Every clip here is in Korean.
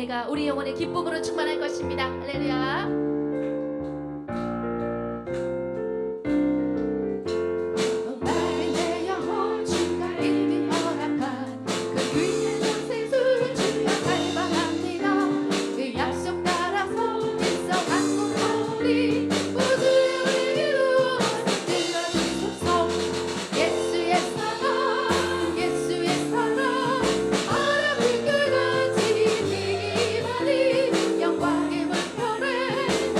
은혜가 우리 영혼의 기쁨으로 충만할 것입니다. 할렐루야. 영광의 물결에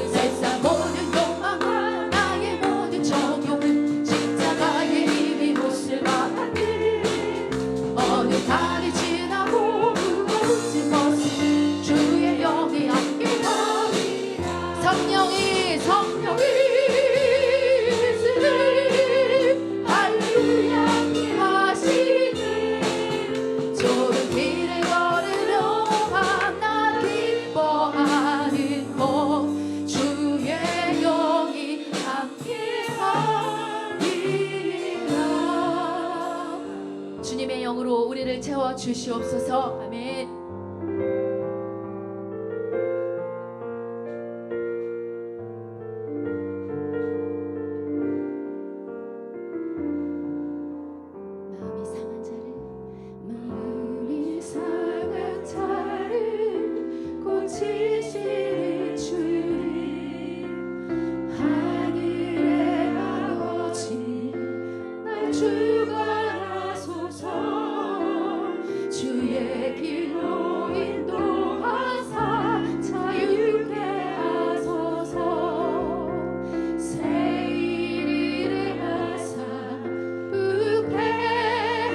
세상 모든 욕망과 나의 모든 정욕은 십자가의 힘이 못을 받았네. 어느 달이 지나고 무거운 것은 주의 영이 함께하리라. 성령이 있으니 할렐루야 하시네. 좁은 길을 걸으며 밤낮 기뻐하는 것 주의 영이 함께하리라. 주님의 영으로 우리를 채워 주시옵소서. 아멘. 마음이 상한 자를 고치시는 주님, 하늘의 아버지 날 주관하소서. 주의 길로 인도하사 자유케 하소서. 새 일을 하사 부게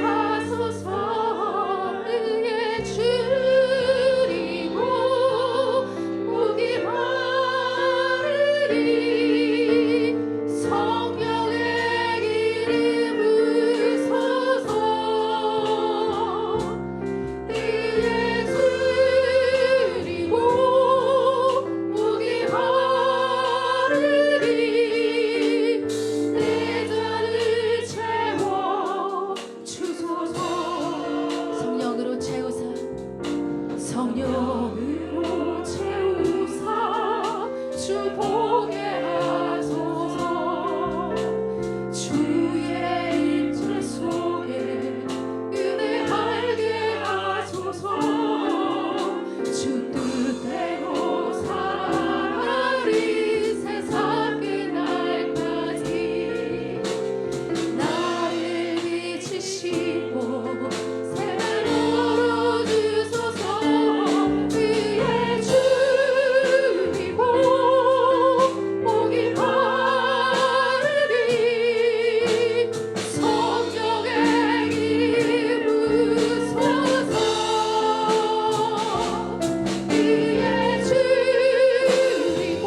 하소서. 의에 줄이고 목이 마르리. 성령의 기름 부으소서. 의에 줄이고 목이 마르리. 내 잔을 채워 주소서. 성령으로 채우사, 성령으로 채우사 주 보게 하소서. 주의 임재 속에 은혜하게 하소서. 주 뜻대로 살아가리. 세상 끝날까지 나를 비추시고 새날 열어주소서. 의에 줄이고 목이 마르리. 성령의 기름 부으소서. 의에 줄이고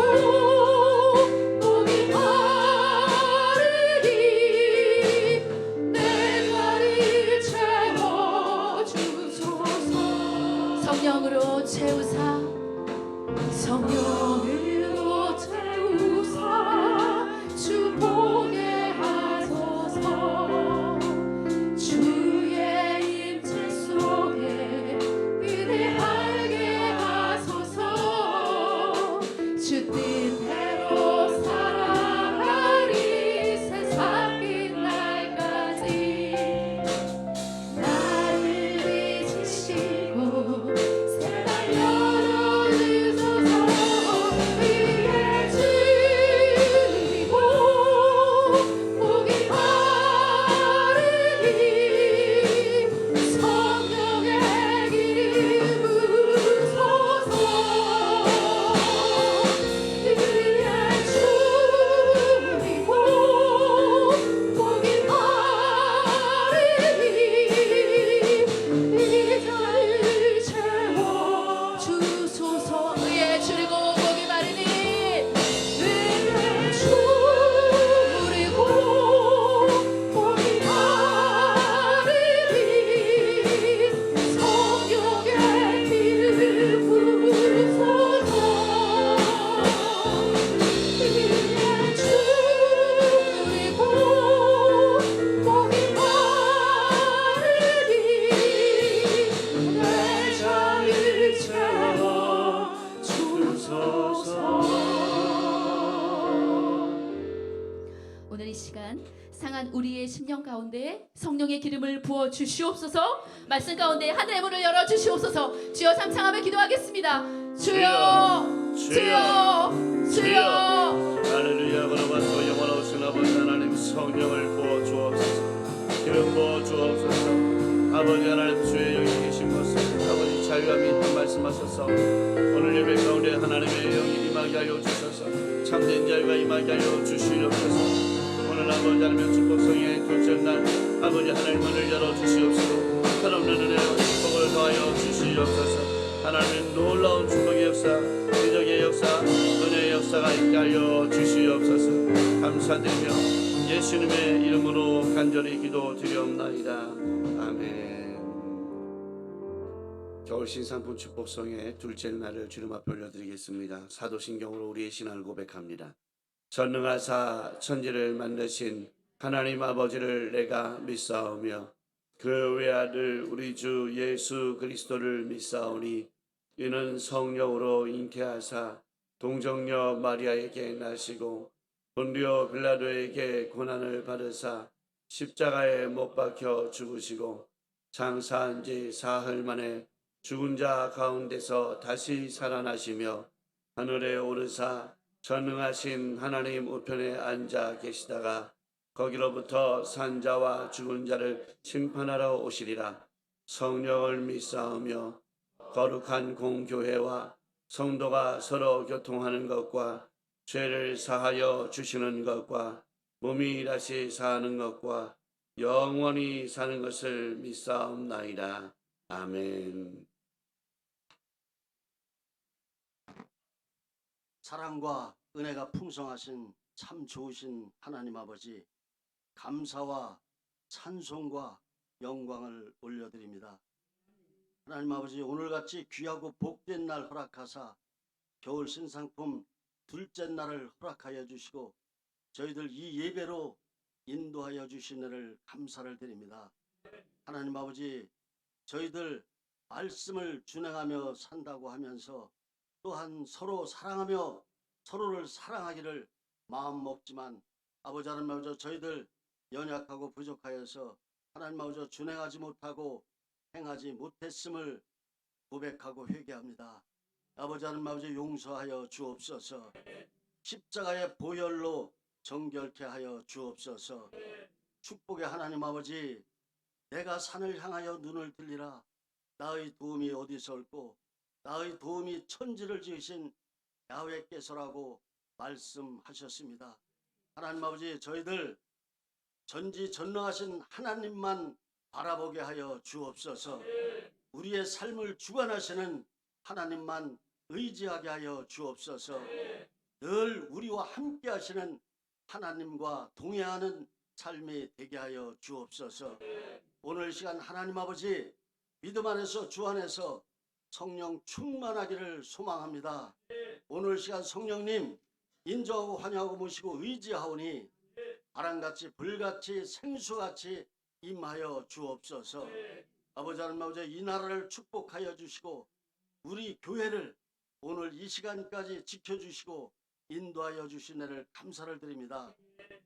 목이 마르리. 내 잔을 채워주소서. 성령으로 채우사, 성령으로 채우사 주 보게 하소서. 주의 임재 속에 은혜하게 하소서. 주 뜻대로 살아가리. 세상 끝날까지 나를 비추시고 새날 열어주소서. 의에 줄이고 목이 마르리. 성령의 기름 부으소서. 의에 줄이고 목이 마르리. 이 잔을 채워 주소서. 의에 줄이고 목이 마르니. 의에 줄이고 목이 마르리. 성령의 기름 부으소서. 의에 줄이고 목이 마르리. 내 잔을 채워 주소서. 오늘 이 시간 상한 우리의 심령 가운데 성령의 기름을 부어 주시옵소서. 말씀 가운데 하늘의 문을 열어 주시옵소서. 주여 삼창하며 기도하겠습니다. 주여, 주여, 주여. 할렐루야. 그러면서 영원하신 아버지 하나님 성령을 부어 주옵소서. 기름 부어 주옵소서. 아버지 하나님 주의 여기 계신 것을 아버지 자유함이 있다 말씀하셔서 오늘 예배 가운데 하나님의 영이 임하게 하여 주셔서 주옵소서. 참된 자유가 임하게 하여 주시옵소서. 오늘 아버지 하나님의 축복성의 둘째 날 아버지 하나님 문을 열어주시옵시고 한없는 은혜와 축복을 더하여 주시옵소서. 하나님의 놀라운 축복의 역사, 기적의 역사, 은혜의 역사가 있게 하여 주시옵소서. 감사드리며 예수님의 이름으로 간절히 기도드리옵나이다. 아멘. 겨울 신상품 축복성의 둘째 날을 주님 앞에 올려드리겠습니다. 사도신경으로 우리의 신앙을 고백합니다. 전능하사 천지를 만드신 하나님 아버지를 내가 믿사오며 그 외아들 우리 주 예수 그리스도를 믿사오니 이는 성령으로 잉태하사 동정녀 마리아에게 나시고 본디오 빌라도에게 고난을 받으사 십자가에 못 박혀 죽으시고 장사한 지 사흘 만에 죽은 자 가운데서 다시 살아나시며 하늘에 오르사 전능하신 하나님 우편에 앉아 계시다가 거기로부터 산자와 죽은 자를 심판하러 오시리라. 성령을 믿사오며 거룩한 공교회와 성도가 서로 교통하는 것과 죄를 사하여 주시는 것과 몸이 다시 사는 것과 영원히 사는 것을 믿사옵나이다. 아멘. 사랑과 은혜가 풍성하신 참 좋으신 하나님 아버지, 감사와 찬송과 영광을 올려드립니다. 하나님 아버지, 오늘같이 귀하고 복된 날 허락하사 겨울 신상품 둘째 날을 허락하여 주시고 저희들 이 예배로 인도하여 주신 은혜를 감사를 드립니다. 하나님 아버지, 저희들 말씀을 준행하며 산다고 하면서 또한 서로 사랑하며 서로를 사랑하기를 마음 먹지만 아버지 하나님 아버지, 저희들 연약하고 부족하여서 하나님 아버지 준행하지 못하고 행하지 못했음을 고백하고 회개합니다. 아버지 하나님 아버지, 용서하여 주옵소서. 십자가의 보혈로 정결케 하여 주옵소서. 축복의 하나님 아버지, 내가 산을 향하여 눈을 들리라. 나의 도움이 어디서 올고 나의 도움이 천지를 지으신 야훼께서라고 말씀하셨습니다. 하나님 아버지, 저희들 전지전능하신 하나님만 바라보게 하여 주옵소서. 우리의 삶을 주관하시는 하나님만 의지하게 하여 주옵소서. 늘 우리와 함께 하시는 하나님과 동행하는 삶이 되게 하여 주옵소서. 오늘 시간 하나님 아버지, 믿음 안에서 주 안에서 성령 충만하기를 소망합니다. 오늘 시간 성령님 인정하고 환영하고 모시고 의지하오니 바람같이 불같이 생수같이 임하여 주옵소서. 아버지 하나님 아버지, 이 나라를 축복하여 주시고 우리 교회를 오늘 이 시간까지 지켜주시고 인도하여 주신 애를 감사를 드립니다.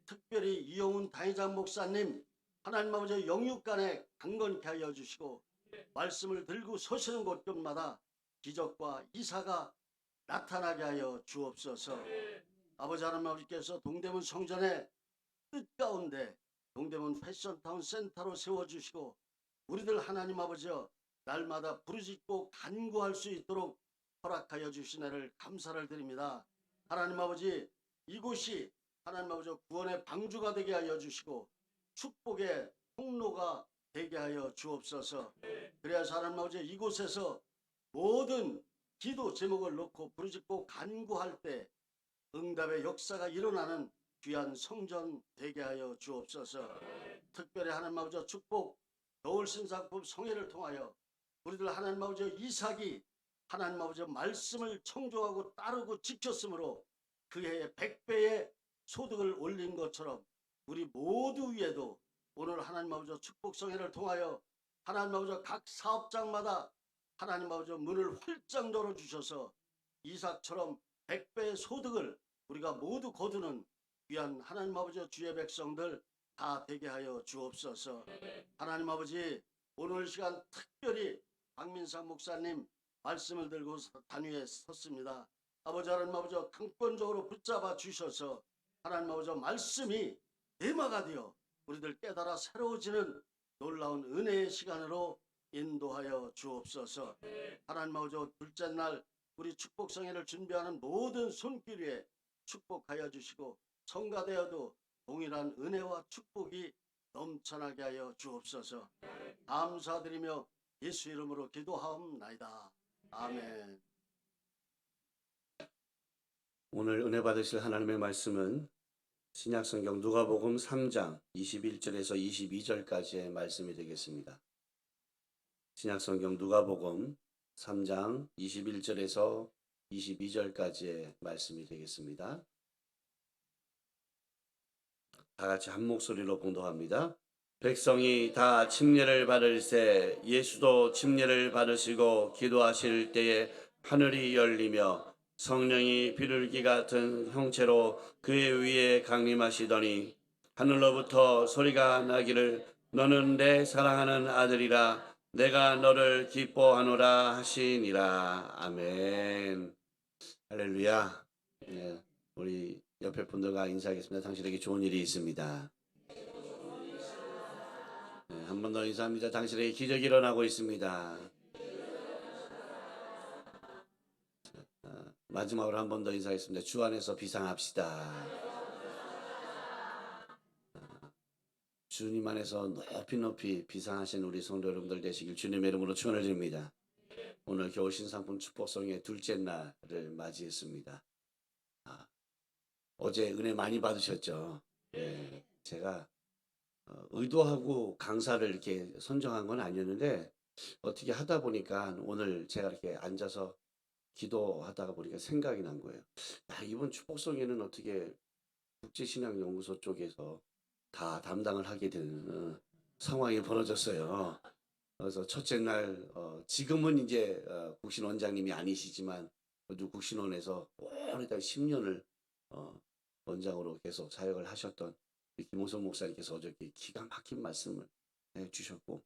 특별히 이영훈 당회장 목사님, 하나님 아버지 영육간에 강건케 하여 주시고 말씀을 들고 서시는 곳곳마다 기적과 이사가 나타나게 하여 주옵소서. 아버지 하나님 아버지께서 동대문 성전의 뜻 가운데 동대문 패션타운 센터로 세워주시고 우리들 하나님 아버지여 날마다 부르짖고 간구할 수 있도록 허락하여 주신 애를 감사를 드립니다. 하나님 아버지, 이곳이 하나님 아버지 구원의 방주가 되게 하여 주시고 축복의 통로가 되게 하여 주옵소서. 그래야 하나님 아버지, 이곳에서 모든 기도 제목을 놓고 부르짖고 간구할 때 응답의 역사가 일어나는 귀한 성전 되게 하여 주옵소서. 특별히 하나님 아버지 축복 겨울 신상품 성회를 통하여 우리들 하나님 아버지 이삭이 하나님 아버지 말씀을 청종하고 따르고 지켰으므로 그 해에 100배의 소득을 올린 것처럼 우리 모두 위에도 오늘 하나님 아버지 축복 성회를 통하여 하나님 아버지 각 사업장마다 하나님 아버지 문을 활짝 열어주셔서 이삭처럼 100배의 소득을 우리가 모두 거두는 귀한 하나님 아버지 주의 백성들 다 되게 하여 주옵소서. 하나님 아버지, 오늘 시간 특별히 박민상 목사님 말씀을 들고 단위에 섰습니다. 아버지 하나님 아버지 강권적으로 붙잡아 주셔서 하나님 아버지 말씀이 내마가 되어 우리들 깨달아 새로워지는 놀라운 은혜의 시간으로 인도하여 주옵소서. 하나님 아버지 둘째 날 우리 축복성회를 준비하는 모든 손길 위에 축복하여 주시고 성가되어도 동일한 은혜와 축복이 넘쳐나게 하여 주옵소서. 감사드리며 예수 이름으로 기도하옵나이다. 아멘. 오늘 은혜 받으실 하나님의 말씀은 신약성경 누가복음 3장 21절에서 22절까지의 말씀이 되겠습니다. 신약성경 누가복음 3장 21절에서 22절까지의 말씀이 되겠습니다. 다 같이 한 목소리로 봉독합니다. 백성이 다 침례를 받을새 예수도 침례를 받으시고 기도하실 때에 하늘이 열리며 성령이 비둘기 같은 형체로 그의 위에 강림하시더니 하늘로부터 소리가 나기를 너는 내 사랑하는 아들이라 내가 너를 기뻐하노라 하시니라. 아멘. 할렐루야. 네, 우리 옆에 분들과 인사하겠습니다. 당신에게 좋은 일이 있습니다. 네, 한 번 더 인사합니다. 당신에게 기적이 일어나고 있습니다. 마지막으로 한 번 더 인사하겠습니다. 주 안에서 비상합시다. 주님 안에서 높이 높이 비상하신 우리 성도 여러분들 되시길 주님의 이름으로 축원을 드립니다. 오늘 겨울 신상품 축복성의 둘째 날을 맞이했습니다. 어제 은혜 많이 받으셨죠? 네, 제가 의도하고 강사를 이렇게 선정한 건 아니었는데 어떻게 하다 보니까 오늘 제가 이렇게 앉아서 기도하다가 보니까 생각이 난 거예요. 야, 이번 축복성에는 어떻게 국제신앙연구소 쪽에서 다 담당을 하게 되는 상황이 벌어졌어요. 그래서 첫째 날 지금은 이제 국신 원장님이 아니시지만 그래도 국신원에서 오래다 10년을 원장으로 계속 사역을 하셨던 김호성 목사님께서 어저께 기가 막힌 말씀을 해주셨고,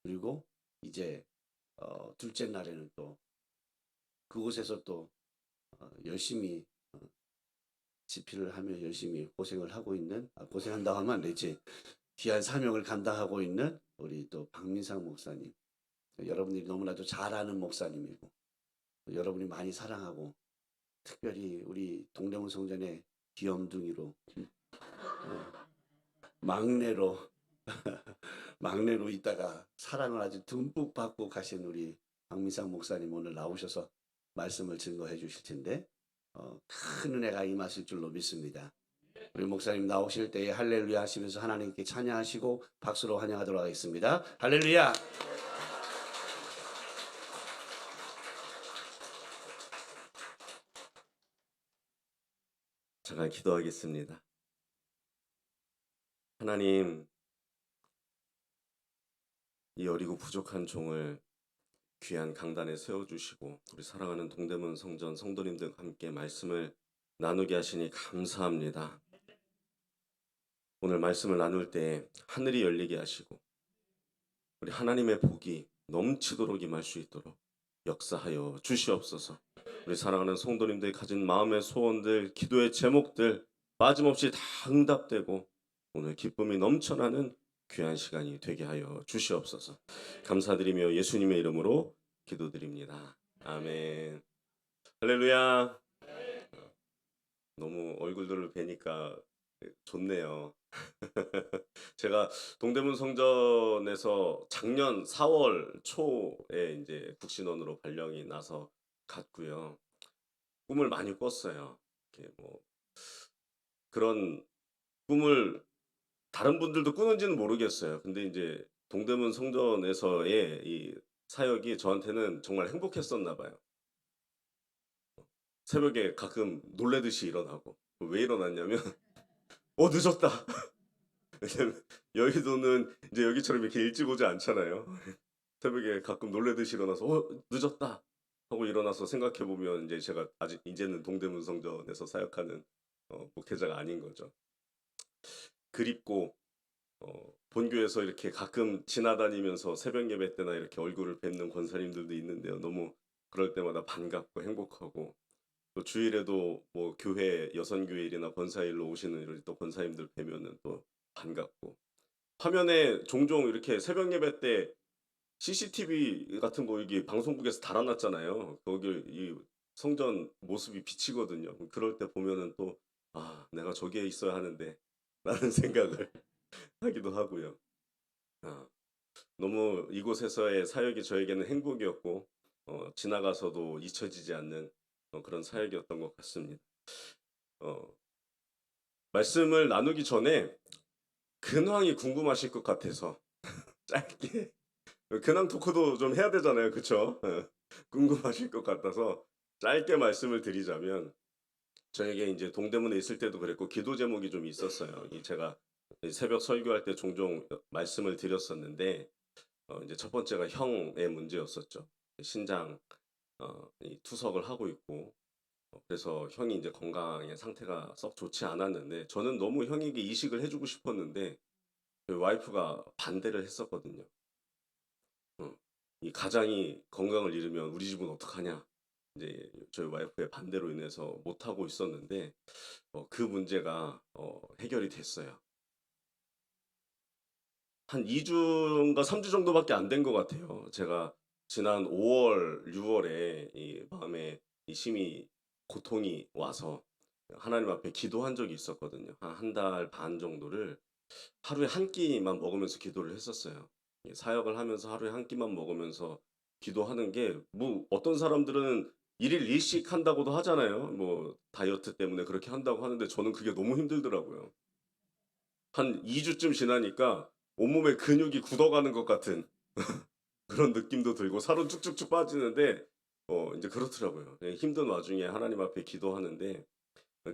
그리고 이제 둘째 날에는 또 그곳에서 또 열심히 집필을 하며 열심히 고생을 하고 있는, 고생한다고 하면 안 되지, 귀한 사명을 감당하고 있는 우리 또 박민상 목사님, 여러분들이 너무나도 잘 아는 목사님이고 여러분이 많이 사랑하고 특별히 우리 동대문 성전의 귀염둥이로 막내로 막내로 있다가 사랑을 아주 듬뿍 받고 가신 우리 박민상 목사님 오늘 나오셔서 말씀을 증거해 주실 텐데 큰 은혜가 임하실 줄로 믿습니다. 우리 목사님 나오실 때에 할렐루야 하시면서 하나님께 찬양하시고 박수로 환영하도록 하겠습니다. 할렐루야. 제가 기도하겠습니다. 하나님, 이 어리고 부족한 종을 귀한 강단에 세워주시고 우리 사랑하는 동대문 성전 성도님들과 함께 말씀을 나누게 하시니 감사합니다. 오늘 말씀을 나눌 때 하늘이 열리게 하시고 우리 하나님의 복이 넘치도록 임할 수 있도록 역사하여 주시옵소서. 우리 사랑하는 성도님들이 가진 마음의 소원들, 기도의 제목들 빠짐없이 다 응답되고 오늘 기쁨이 넘쳐나는 귀한 시간이 되게 하여 주시옵소서. 감사드리며 예수님의 이름으로 기도드립니다. 아멘. 할렐루야. 너무 얼굴들을 뵈니까 좋네요. 제가 동대문 성전에서 작년 4월 초에 이제 국신원으로 발령이 나서 갔고요. 꿈을 많이 꿨어요. 이렇게 뭐 그런 꿈을 다른 분들도 꾸는지는 모르겠어요. 근데 이제 동대문 성전에서의 이 사역이 저한테는 정말 행복했었나 봐요. 새벽에 가끔 놀래듯이 일어나고. 왜 일어났냐면 늦었다. 왜냐면 여의도는 이제 여기처럼 이렇게 일찍 오지 않잖아요. 새벽에 가끔 놀래듯이 일어나서 늦었다 하고 일어나서 생각해 보면 이제 제가 아직 이제는 동대문 성전에서 사역하는 목회자가 아닌 거죠. 그립고 본교에서 이렇게 가끔 지나다니면서 새벽 예배 때나 이렇게 얼굴을 뵙는 권사님들도 있는데요. 너무 그럴 때마다 반갑고 행복하고 또 주일에도 뭐 교회 여선교일이나 권사일로 오시는 이런 또 권사님들 뵈면은 또 반갑고 화면에 종종 이렇게 새벽 예배 때 CCTV 같은 거 여기 방송국에서 달아놨잖아요. 거기 이 성전 모습이 비치거든요. 그럴 때 보면은 또 내가 저기에 있어야 하는데 라는 생각을 하기도 하고요. 아, 너무 이곳에서의 사역이 저에게는 행복이었고 지나가서도 잊혀지지 않는 그런 사역이었던 것 같습니다. 어, 말씀을 나누기 전에 근황이 궁금하실 것 같아서 짧게 근황 토크도 좀 해야 되잖아요, 그쵸? 궁금하실 것 같아서 짧게 말씀을 드리자면 저에게 이제 동대문에 있을 때도 그랬고 기도 제목이 좀 있었어요. 제가 새벽 설교할 때 종종 말씀을 드렸었는데 이제 첫 번째가 형의 문제였었죠. 신장 이 투석을 하고 있고 그래서 형이 이제 건강의 상태가 썩 좋지 않았는데 저는 너무 형에게 이식을 해주고 싶었는데 저희 와이프가 반대를 했었거든요. 이 가장이 건강을 잃으면 우리 집은 어떡하냐. 이제 저희 와이프의 반대로 인해서 못 하고 있었는데 그 문제가 해결이 됐어요. 한 2주인가 3주 정도밖에 안 된 것 같아요. 제가 지난 5월, 6월에 이 마음에 이 심히 고통이 와서 하나님 앞에 기도한 적이 있었거든요. 한 달 반 정도를 하루에 한 끼만 먹으면서 기도를 했었어요. 사역을 하면서 하루에 한 끼만 먹으면서 기도하는 게 뭐 어떤 사람들은 1일 1식 한다고도 하잖아요. 뭐 다이어트 때문에 그렇게 한다고 하는데 저는 그게 너무 힘들더라고요. 한 2주쯤 지나니까 온몸에 근육이 굳어가는 것 같은 그런 느낌도 들고 살은 쭉쭉쭉 빠지는데 이제 그렇더라고요. 힘든 와중에 하나님 앞에 기도하는데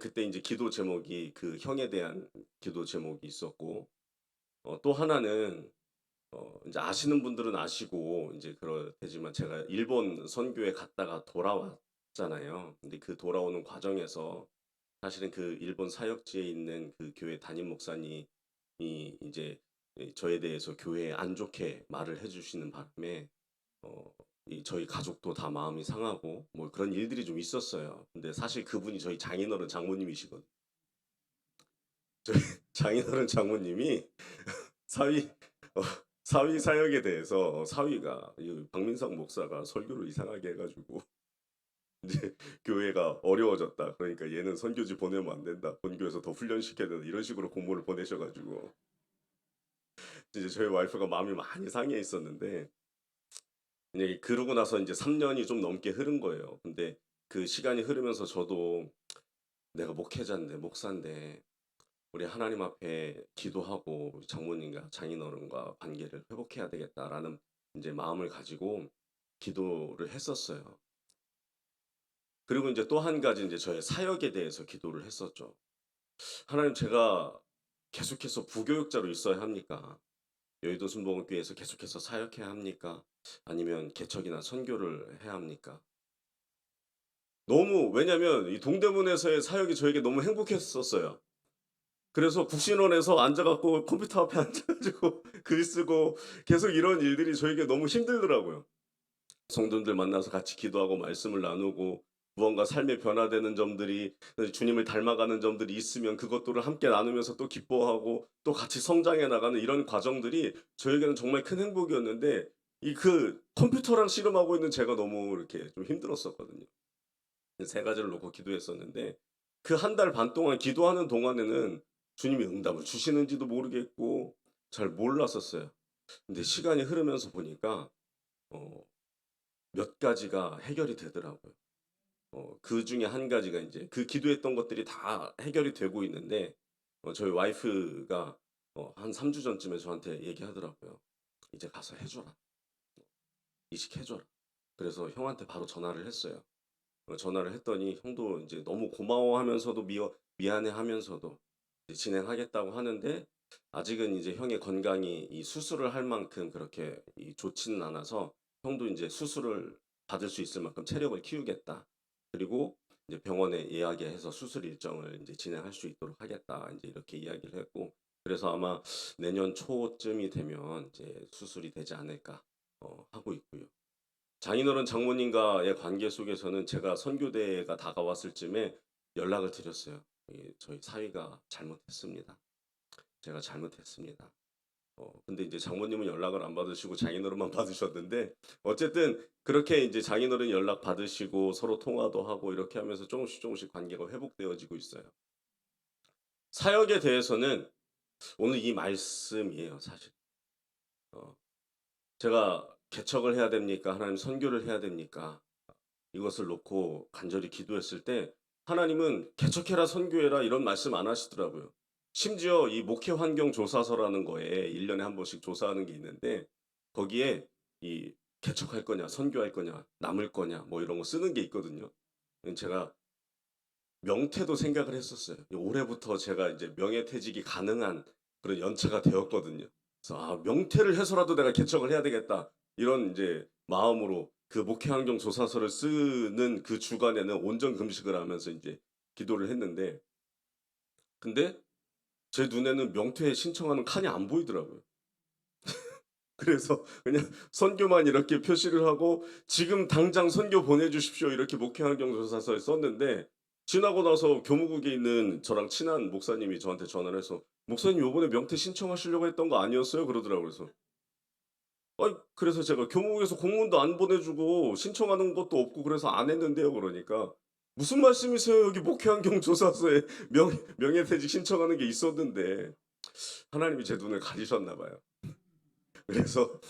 그때 이제 기도 제목이 그 형에 대한 기도 제목이 있었고 또 하나는 이제 아시는 분들은 아시고 이제 그럴 테지만 제가 일본 선교에 갔다가 돌아왔잖아요. 근데 그 돌아오는 과정에서 사실은 그 일본 사역지에 있는 그 교회 담임 목사님이 이제 저에 대해서 교회에 안 좋게 말을 해주시는 바람에 저희 가족도 다 마음이 상하고 뭐 그런 일들이 좀 있었어요. 근데 사실 그분이 저희 장인어른 장모님이시거든요. 저희 장인어른 장모님이 사위 어, 사위 사역에 대해서 사위가 이 박민상 목사가 설교를 이상하게 해가지고 이제 교회가 어려워졌다. 그러니까 얘는 선교지 보내면 안 된다. 본교에서 더 훈련시켜야 된다. 이런 식으로 공모를 보내셔가지고 이제 저희 와이프가 마음이 많이 상해 있었는데 이제 그러고 나서 이제 3년이 좀 넘게 흐른 거예요. 근데 그 시간이 흐르면서 저도 내가 목회자인데 목사인데 우리 하나님 앞에 기도하고 장모님과 장인어른과 관계를 회복해야 되겠다라는 이제 마음을 가지고 기도를 했었어요. 그리고 이제 또 한 가지 이제 저의 사역에 대해서 기도를 했었죠. 하나님 제가 계속해서 부교육자로 있어야 합니까? 여의도 순복음교회에서 계속해서 사역해야 합니까? 아니면 개척이나 선교를 해야 합니까? 너무 왜냐면 이 동대문에서의 사역이 저에게 너무 행복했었어요. 그래서 국신원에서 앉아갖고 컴퓨터 앞에 앉아가지고 글 쓰고 계속 이런 일들이 저에게 너무 힘들더라고요. 성도들 만나서 같이 기도하고 말씀을 나누고 무언가 삶에 변화되는 점들이 주님을 닮아가는 점들이 있으면 그것들을 함께 나누면서 또 기뻐하고 또 같이 성장해 나가는 이런 과정들이 저에게는 정말 큰 행복이었는데 이 그 컴퓨터랑 씨름하고 있는 제가 너무 이렇게 좀 힘들었었거든요. 세 가지를 놓고 기도했었는데 그 한 달 반 동안 기도하는 동안에는 주님이 응답을 주시는지도 모르겠고 잘 몰랐었어요. 근데 시간이 흐르면서 보니까 어, 몇 가지가 해결이 되더라고요. 그 중에 한 가지가 이제 그 기도했던 것들이 다 해결이 되고 있는데 저희 와이프가 한 3주 전쯤에 저한테 얘기하더라고요. 이제 가서 해줘라. 이식해줘라. 그래서 형한테 바로 전화를 했어요. 전화를 했더니 형도 이제 너무 고마워하면서도 미안해하면서도 이제 진행하겠다고 하는데 아직은 이제 형의 건강이 이 수술을 할 만큼 그렇게 좋지는 않아서 형도 이제 수술을 받을 수 있을 만큼 체력을 키우겠다. 그리고 이제 병원에 예약해서 수술 일정을 이제 진행할 수 있도록 하겠다. 이제 이렇게 이야기를 했고 그래서 아마 내년 초쯤이 되면 이제 수술이 되지 않을까 하고 있고요. 장인어른 장모님과의 관계 속에서는 제가 선교대가 다가왔을 쯤에 연락을 드렸어요. 저희 사위가 잘못했습니다. 제가 잘못했습니다. 근데 이제 장모님은 연락을 안 받으시고 장인어른만 받으셨는데 어쨌든 그렇게 이제 장인어른 연락 받으시고 서로 통화도 하고 이렇게 하면서 조금씩 관계가 회복되어지고 있어요. 사역에 대해서는 오늘 이 말씀이에요, 사실. 어, 제가 개척을 해야 됩니까? 하나님 선교를 해야 됩니까? 이것을 놓고 간절히 기도했을 때 하나님은 개척해라 선교해라 이런 말씀 안 하시더라고요. 심지어 이 목회 환경 조사서라는 거에 1년에 한 번씩 조사하는 게 있는데 거기에 이 개척할 거냐 선교할 거냐 남을 거냐 뭐 이런 거 쓰는 게 있거든요. 제가 명퇴도 생각을 했었어요. 올해부터 제가 이제 명예퇴직이 가능한 그런 연차가 되었거든요. 그래서 명퇴를 해서라도 내가 개척을 해야 되겠다. 이런 이제 마음으로 그 목회 환경 조사서를 쓰는 그 주간에는 온전 금식을 하면서 이제 기도를 했는데 근데 제 눈에는 명퇴 신청하는 칸이 안 보이더라고요. 그래서 그냥 선교만 이렇게 표시를 하고 지금 당장 선교 보내주십시오 이렇게 목회 환경 조사서에 썼는데 지나고 나서 교무국에 있는 저랑 친한 목사님이 저한테 전화를 해서 목사님 요번에 명퇴 신청하시려고 했던 거 아니었어요? 그러더라고요. 그래서 그래서 제가 교무국에서 공문도 안 보내주고 신청하는 것도 없고 그래서 안 했는데요. 그러니까 무슨 말씀이세요? 여기 목회환경 조사서에 명예퇴직 신청하는 게 있었는데 하나님이 제 눈을 가리셨나 봐요. 그래서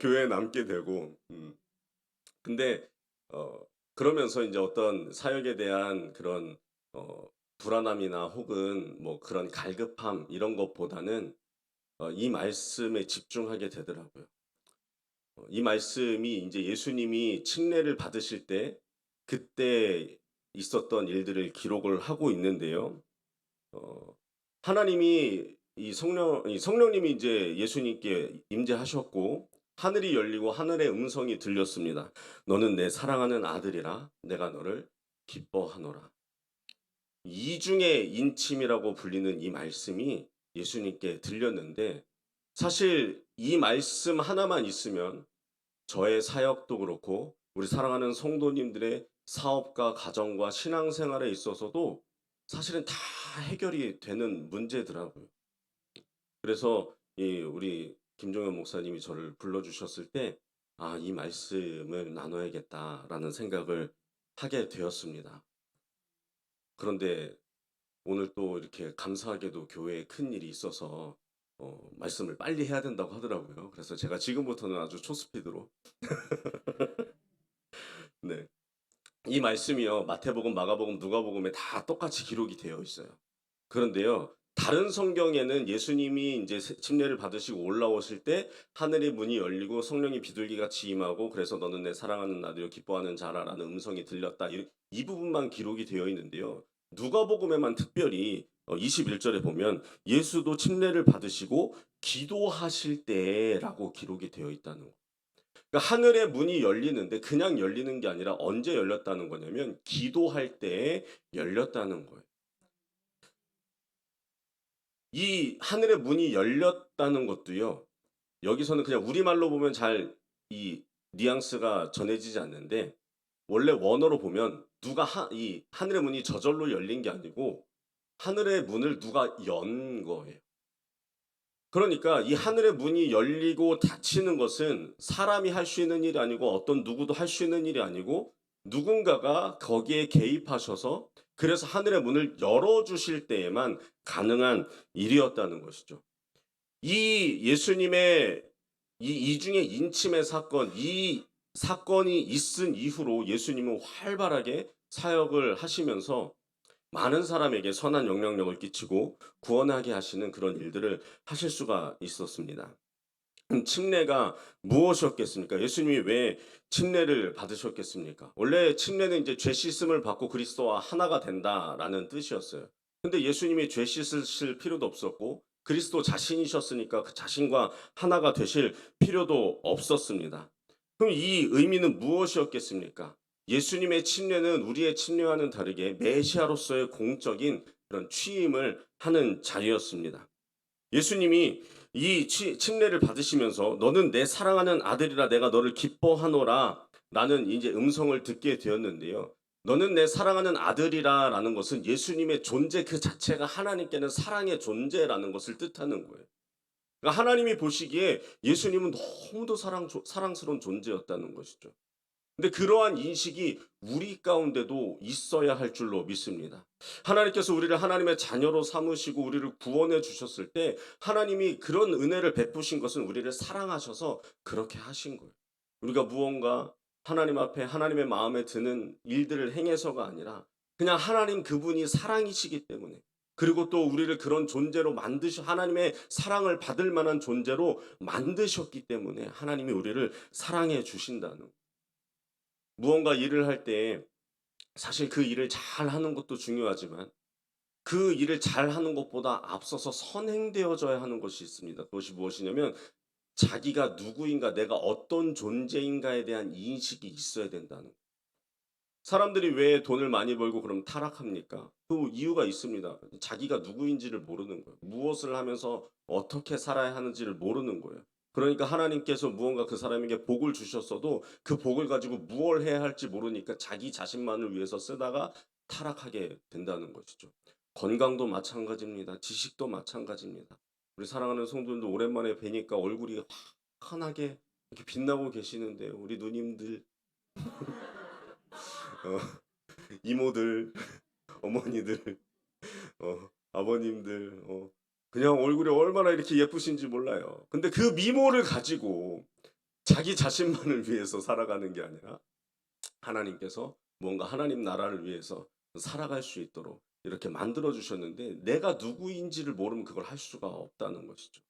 교회에 남게 되고 근데 그러면서 이제 어떤 사역에 대한 그런 불안함이나 혹은 뭐 그런 갈급함 이런 것보다는 이 말씀에 집중하게 되더라고요. 이 말씀이 이제 예수님이 칡례를 받으실 때 그때 있었던 일들을 기록을 하고 있는데요. 하나님이 이 성령님이 이제 예수님께 임재하셨고 하늘이 열리고 하늘의 음성이 들렸습니다. 너는 내 사랑하는 아들이라 내가 너를 기뻐하노라. 이중의 인침이라고 불리는 이 말씀이 예수님께 들렸는데 사실 이 말씀 하나만 있으면 저의 사역도 그렇고 우리 사랑하는 성도님들의 사업과 가정과 신앙생활에 있어서도 사실은 다 해결이 되는 문제더라고요. 그래서 우리 김종현 목사님이 저를 불러주셨을 때 이 말씀을 나눠야겠다라는 생각을 하게 되었습니다. 그런데 오늘 또 이렇게 감사하게도 교회에 큰 일이 있어서 말씀을 빨리 해야 된다고 하더라고요. 그래서 제가 지금부터는 아주 초스피드로 네. 이 말씀이요. 마태복음, 마가복음, 누가복음에 다 똑같이 기록이 되어 있어요. 그런데요. 다른 성경에는 예수님이 이제 침례를 받으시고 올라오실 때 하늘의 문이 열리고 성령이 비둘기같이 임하고 그래서 너는 내 사랑하는 아들이요 기뻐하는 자라라는 음성이 들렸다. 이 부분만 기록이 되어 있는데요. 누가복음에만 특별히 21절에 보면 예수도 침례를 받으시고 기도하실 때라고 기록이 되어 있다는 거. 그러니까 하늘의 문이 열리는데 그냥 열리는 게 아니라 언제 열렸다는 거냐면 기도할 때에 열렸다는 거예요. 이 하늘의 문이 열렸다는 것도요. 여기서는 그냥 우리말로 보면 잘 이 뉘앙스가 전해지지 않는데 원래 원어로 보면 누가 이 하늘의 문이 저절로 열린 게 아니고 하늘의 문을 누가 연 거예요. 그러니까 이 하늘의 문이 열리고 닫히는 것은 사람이 할 수 있는 일이 아니고 어떤 누구도 할 수 있는 일이 아니고 누군가가 거기에 개입하셔서 그래서 하늘의 문을 열어주실 때에만 가능한 일이었다는 것이죠. 이 예수님의 이 이중의 인침의 사건, 이 사건이 있은 이후로 예수님은 활발하게 사역을 하시면서 많은 사람에게 선한 영향력을 끼치고 구원하게 하시는 그런 일들을 하실 수가 있었습니다. 침례가 무엇이었겠습니까? 예수님이 왜 침례를 받으셨겠습니까? 원래 침례는 이제 죄 씻음을 받고 그리스도와 하나가 된다라는 뜻이었어요. 근데 예수님이 죄 씻으실 필요도 없었고 그리스도 자신이셨으니까 그 자신과 하나가 되실 필요도 없었습니다. 그럼 이 의미는 무엇이었겠습니까? 예수님의 침례는 우리의 침례와는 다르게 메시아로서의 공적인 그런 취임을 하는 자리였습니다. 예수님이 이 침례를 받으시면서 너는 내 사랑하는 아들이라 내가 너를 기뻐하노라 라는 이제 음성을 듣게 되었는데요. 너는 내 사랑하는 아들이라 라는 것은 예수님의 존재 그 자체가 하나님께는 사랑의 존재라는 것을 뜻하는 거예요. 그러니까 하나님이 보시기에 예수님은 너무도 사랑스러운 존재였다는 것이죠. 근데 그러한 인식이 우리 가운데도 있어야 할 줄로 믿습니다. 하나님께서 우리를 하나님의 자녀로 삼으시고 우리를 구원해 주셨을 때 하나님이 그런 은혜를 베푸신 것은 우리를 사랑하셔서 그렇게 하신 거예요. 우리가 무언가 하나님 앞에 하나님의 마음에 드는 일들을 행해서가 아니라 그냥 하나님 그분이 사랑이시기 때문에, 그리고 또 우리를 그런 존재로 하나님의 사랑을 받을 만한 존재로 만드셨기 때문에 하나님이 우리를 사랑해 주신다는 거예요. 무언가 일을 할 때 사실 그 일을 잘 하는 것도 중요하지만 그 일을 잘 하는 것보다 앞서서 선행되어져야 하는 것이 있습니다. 그것이 무엇이냐면 자기가 누구인가, 내가 어떤 존재인가에 대한 인식이 있어야 된다는 거예요. 사람들이 왜 돈을 많이 벌고 그럼 타락합니까? 그 이유가 있습니다. 자기가 누구인지를 모르는 거예요. 무엇을 하면서 어떻게 살아야 하는지를 모르는 거예요. 그러니까 하나님께서 무언가 그 사람에게 복을 주셨어도 그 복을 가지고 무엇을 해야 할지 모르니까 자기 자신만을 위해서 쓰다가 타락하게 된다는 것이죠. 건강도 마찬가지입니다. 지식도 마찬가지입니다. 우리 사랑하는 성도들도 오랜만에 뵈니까 얼굴이 환하게 이렇게 빛나고 계시는데 우리 누님들 이모들, 어머니들, 아버님들, 그냥 얼굴이 얼마나 이렇게 예쁘신지 몰라요. 근데 그 미모를 가지고 자기 자신만을 위해서 살아가는 게 아니라 하나님께서 뭔가 하나님 나라를 위해서 살아갈 수 있도록 이렇게 만들어 주셨는데 내가 누구인지를 모르면 그걸 할 수가 없다는 것이죠.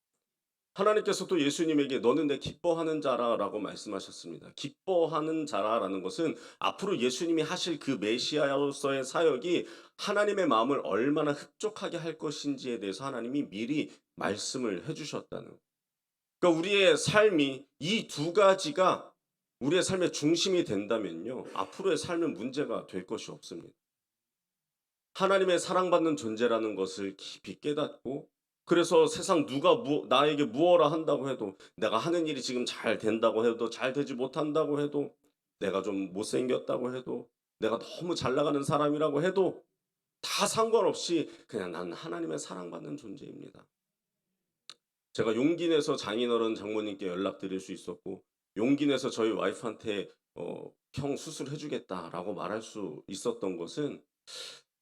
하나님께서 또 예수님에게 너는 내 기뻐하는 자라라고 말씀하셨습니다. 기뻐하는 자라라는 것은 앞으로 예수님이 하실 그 메시아로서의 사역이 하나님의 마음을 얼마나 흡족하게 할 것인지에 대해서 하나님이 미리 말씀을 해주셨다는 거예요. 그러니까 우리의 삶이 이 두 가지가 우리의 삶의 중심이 된다면요, 앞으로의 삶은 문제가 될 것이 없습니다. 하나님의 사랑받는 존재라는 것을 깊이 깨닫고, 그래서 세상 누가 나에게 무엇라 한다고 해도, 내가 하는 일이 지금 잘 된다고 해도, 잘 되지 못한다고 해도, 내가 좀 못생겼다고 해도, 내가 너무 잘 나가는 사람이라고 해도 다 상관없이 그냥 난 하나님의 사랑받는 존재입니다. 제가 용기 내서 장인어른 장모님께 연락드릴 수 있었고, 용기 내서 저희 와이프한테 형 수술해주겠다라고 말할 수 있었던 것은,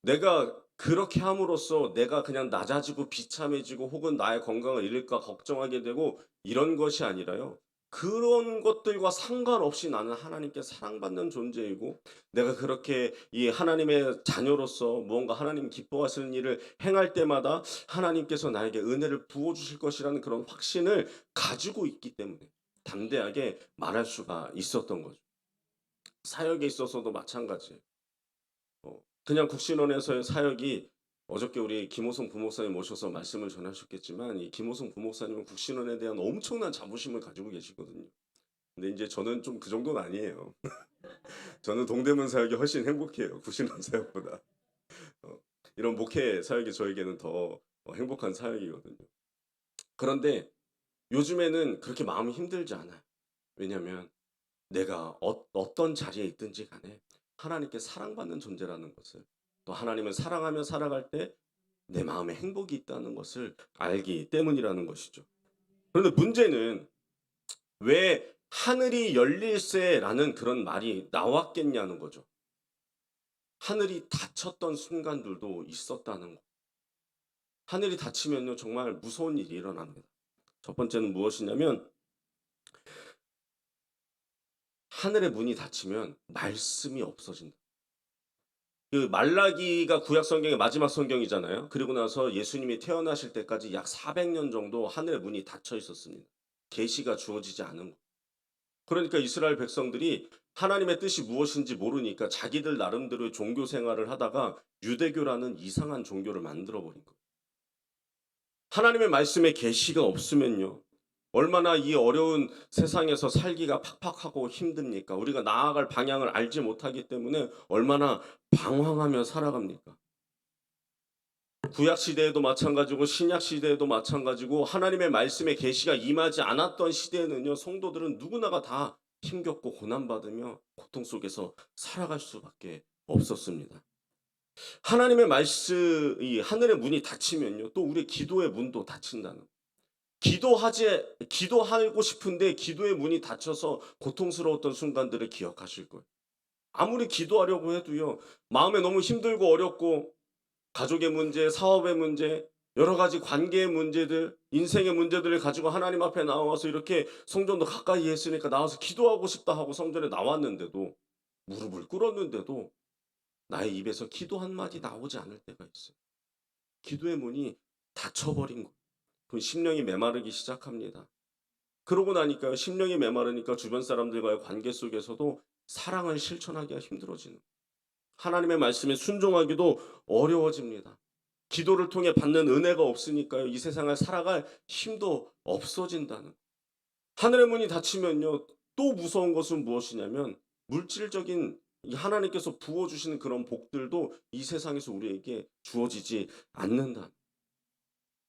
내가 그렇게 함으로써 내가 그냥 낮아지고 비참해지고 혹은 나의 건강을 잃을까 걱정하게 되고 이런 것이 아니라요, 그런 것들과 상관없이 나는 하나님께 사랑받는 존재이고, 내가 그렇게 이 하나님의 자녀로서 무언가 하나님 기뻐하시는 일을 행할 때마다 하나님께서 나에게 은혜를 부어주실 것이라는 그런 확신을 가지고 있기 때문에 담대하게 말할 수가 있었던 거죠. 사역에 있어서도 마찬가지예요. 그냥 국신원에서의 사역이, 어저께 우리 김호성 부목사님 모셔서 말씀을 전하셨겠지만 이 김호성 부목사님은 국신원에 대한 엄청난 자부심을 가지고 계시거든요. 근데 이제 저는 좀 그 정도는 아니에요. 저는 동대문 사역이 훨씬 행복해요. 국신원 사역보다. 이런 목회 사역이 저에게는 더 행복한 사역이거든요. 그런데 요즘에는 그렇게 마음이 힘들지 않아요. 왜냐하면 내가 어떤 자리에 있든지 간에 하나님께 사랑받는 존재라는 것을, 또 하나님을 사랑하며 살아갈 때 내 마음에 행복이 있다는 것을 알기 때문이라는 것이죠. 그런데 문제는 왜 하늘이 열릴세라는 그런 말이 나왔겠냐는 거죠. 하늘이 닫혔던 순간들도 있었다는 거. 하늘이 닫히면요, 정말 무서운 일이 일어납니다. 첫 번째는 무엇이냐면, 하늘의 문이 닫히면 말씀이 없어진다. 그 말라기가 구약 성경의 마지막 성경이잖아요. 그리고 나서 예수님이 태어나실 때까지 약 400년 정도 하늘의 문이 닫혀 있었습니다. 계시가 주어지지 않은 거. 그러니까 이스라엘 백성들이 하나님의 뜻이 무엇인지 모르니까 자기들 나름대로의 종교 생활을 하다가 유대교라는 이상한 종교를 만들어 버린 거예요. 하나님의 말씀에 계시가 없으면요, 얼마나 이 어려운 세상에서 살기가 팍팍하고 힘듭니까? 우리가 나아갈 방향을 알지 못하기 때문에 얼마나 방황하며 살아갑니까? 구약 시대에도 마찬가지고 신약 시대에도 마찬가지고 하나님의 말씀에 계시가 임하지 않았던 시대에는요, 성도들은 누구나가 다 힘겹고 고난받으며 고통 속에서 살아갈 수밖에 없었습니다. 하나님의 말씀, 이 하늘의 문이 닫히면요, 또 우리 기도의 문도 닫힌다는 거예요. 기도하고 싶은데 기도의 문이 닫혀서 고통스러웠던 순간들을 기억하실 거예요. 아무리 기도하려고 해도요. 마음에 너무 힘들고 어렵고 가족의 문제, 사업의 문제, 여러 가지 관계의 문제들, 인생의 문제들을 가지고 하나님 앞에 나와서 이렇게 성전도 가까이 했으니까 나와서 기도하고 싶다 하고 성전에 나왔는데도 무릎을 꿇었는데도 나의 입에서 기도 한마디 나오지 않을 때가 있어요. 기도의 문이 닫혀버린 거예요. 그럼 심령이 메마르기 시작합니다. 그러고 나니까요. 심령이 메마르니까 주변 사람들과의 관계 속에서도 사랑을 실천하기가 힘들어지는 거예요. 하나님의 말씀에 순종하기도 어려워집니다. 기도를 통해 받는 은혜가 없으니까요. 이 세상을 살아갈 힘도 없어진다는 거예요. 하늘의 문이 닫히면요. 또 무서운 것은 무엇이냐면 물질적인 이 하나님께서 부어주시는 그런 복들도 이 세상에서 우리에게 주어지지 않는다.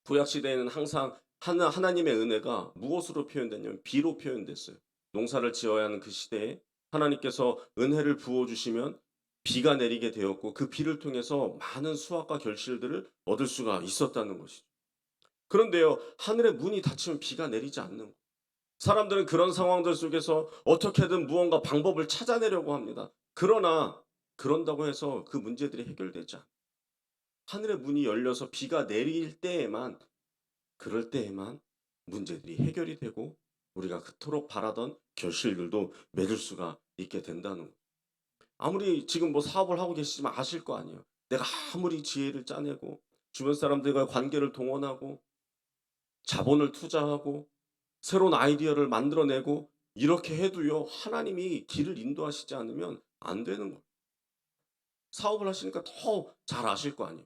구약시대에는 항상 하나님의 은혜가 무엇으로 표현됐냐면 비로 표현됐어요. 농사를 지어야 하는 그 시대에 하나님께서 은혜를 부어주시면 비가 내리게 되었고 그 비를 통해서 많은 수확과 결실들을 얻을 수가 있었다는 것이죠. 그런데요. 하늘의 문이 닫히면 비가 내리지 않는 거예요. 사람들은 그런 상황들 속에서 어떻게든 무언가 방법을 찾아내려고 합니다. 그러나 그런다고 해서 그 문제들이 해결되지 않아요. 하늘의 문이 열려서 비가 내릴 때에만 그럴 때에만 문제들이 해결이 되고 우리가 그토록 바라던 결실들도 맺을 수가 있게 된다는 거예요. 아무리 지금 뭐 사업을 하고 계시지만 아실 거 아니에요. 내가 아무리 지혜를 짜내고 주변 사람들과의 관계를 동원하고 자본을 투자하고 새로운 아이디어를 만들어내고 이렇게 해도요. 하나님이 길을 인도하시지 않으면 안 되는 거예요. 사업을 하시니까 더 잘 아실 거 아니에요.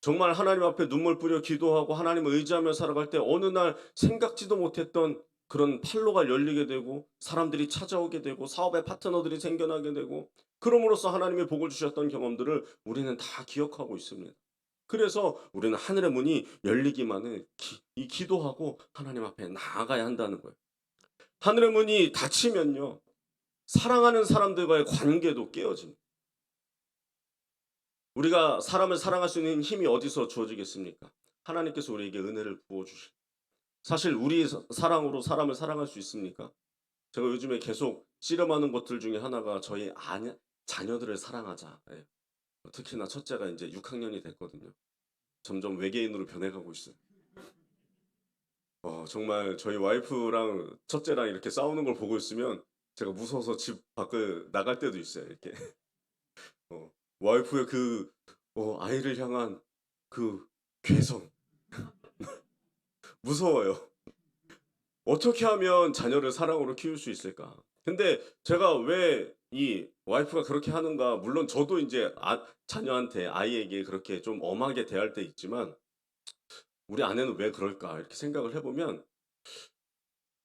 정말 하나님 앞에 눈물 뿌려 기도하고 하나님을 의지하며 살아갈 때 어느 날 생각지도 못했던 그런 판로가 열리게 되고 사람들이 찾아오게 되고 사업의 파트너들이 생겨나게 되고 그럼으로써 하나님의 복을 주셨던 경험들을 우리는 다 기억하고 있습니다. 그래서 우리는 하늘의 문이 열리기만 해 이 기도하고 하나님 앞에 나아가야 한다는 거예요. 하늘의 문이 닫히면요. 사랑하는 사람들과의 관계도 깨어집니다. 우리가 사람을 사랑할 수 있는 힘이 어디서 주어지겠습니까? 하나님께서 우리에게 은혜를 부어주실. 사실 우리 사랑으로 사람을 사랑할 수 있습니까? 제가 요즘에 계속 씨름하는 것들 중에 하나가 저희 자녀들을 사랑하자. 예. 특히나 첫째가 이제 6학년이 됐거든요. 점점 외계인으로 변해가고 있어요. 정말 저희 와이프랑 첫째랑 이렇게 싸우는 걸 보고 있으면 제가 무서워서 집 밖을 나갈 때도 있어요. 이렇게 와이프의 그 아이를 향한 그 괴성 무서워요. 어떻게 하면 자녀를 사랑으로 키울 수 있을까? 근데 제가 왜 이 와이프가 그렇게 하는가? 물론 저도 이제 자녀한테 아이에게 그렇게 좀 엄하게 대할 때 있지만 우리 아내는 왜 그럴까? 이렇게 생각을 해보면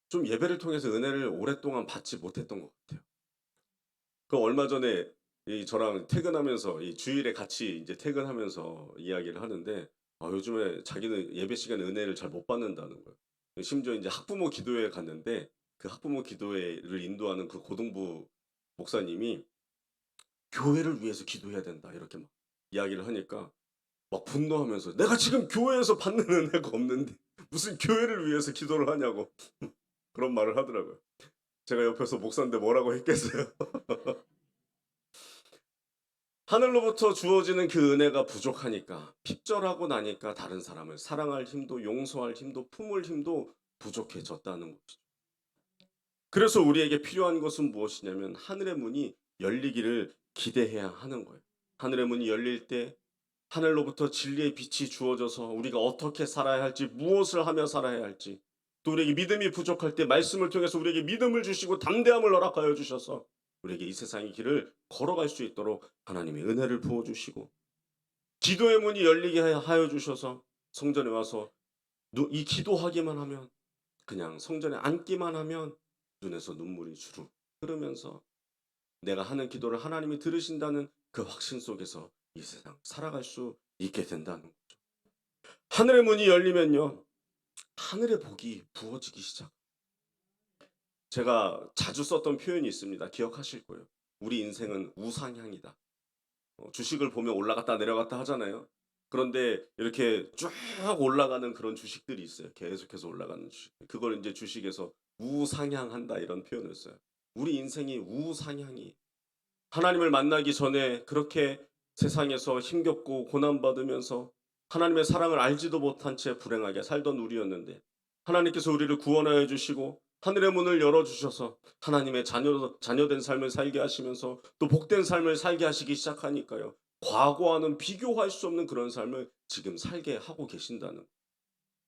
좀 예배를 통해서 은혜를 오랫동안 받지 못했던 것 같아요. 그 얼마 전에 이 저랑 퇴근하면서 이 주일에 같이 이제 퇴근하면서 이야기를 하는데 요즘에 자기는 예배 시간에 은혜를 잘 못 받는다는 거예요. 심지어 이제 학부모 기도회에 갔는데 그 학부모 기도회를 인도하는 그 고등부 목사님이 교회를 위해서 기도해야 된다 이렇게 막 이야기를 하니까 막 분노하면서 내가 지금 교회에서 받는 은혜가 없는데 무슨 교회를 위해서 기도를 하냐고 그런 말을 하더라고요. 제가 옆에서 목사인데 뭐라고 했겠어요. 하늘로부터 주어지는 그 은혜가 부족하니까 핍절하고 나니까 다른 사람을 사랑할 힘도 용서할 힘도 품을 힘도 부족해졌다는 것이죠. 그래서 우리에게 필요한 것은 무엇이냐면 하늘의 문이 열리기를 기대해야 하는 거예요. 하늘의 문이 열릴 때 하늘로부터 진리의 빛이 주어져서 우리가 어떻게 살아야 할지 무엇을 하며 살아야 할지 또 우리에게 믿음이 부족할 때 말씀을 통해서 우리에게 믿음을 주시고 담대함을 허락하여 주셔서 우리에게 이 세상의 길을 걸어갈 수 있도록 하나님의 은혜를 부어주시고 기도의 문이 열리게 하여 주셔서 성전에 와서 이 기도하기만 하면 그냥 성전에 앉기만 하면 눈에서 눈물이 주르 흐르면서 내가 하는 기도를 하나님이 들으신다는 그 확신 속에서 이 세상 살아갈 수 있게 된다는 거죠. 하늘의 문이 열리면요. 하늘의 복이 부어지기 시작. 제가 자주 썼던 표현이 있습니다. 기억하실 거예요. 우리 인생은 우상향이다. 주식을 보면 올라갔다 내려갔다 하잖아요. 그런데 이렇게 쭉 올라가는 그런 주식들이 있어요. 계속해서 올라가는 주식. 그걸 이제 주식에서 우상향한다 이런 표현을 써요. 우리 인생이 우상향이 하나님을 만나기 전에 그렇게 세상에서 힘겹고 고난받으면서 하나님의 사랑을 알지도 못한 채 불행하게 살던 우리였는데 하나님께서 우리를 구원하여 주시고 하늘의 문을 열어주셔서 하나님의 자녀된 삶을 살게 하시면서 또 복된 삶을 살게 하시기 시작하니까요. 과거와는 비교할 수 없는 그런 삶을 지금 살게 하고 계신다는.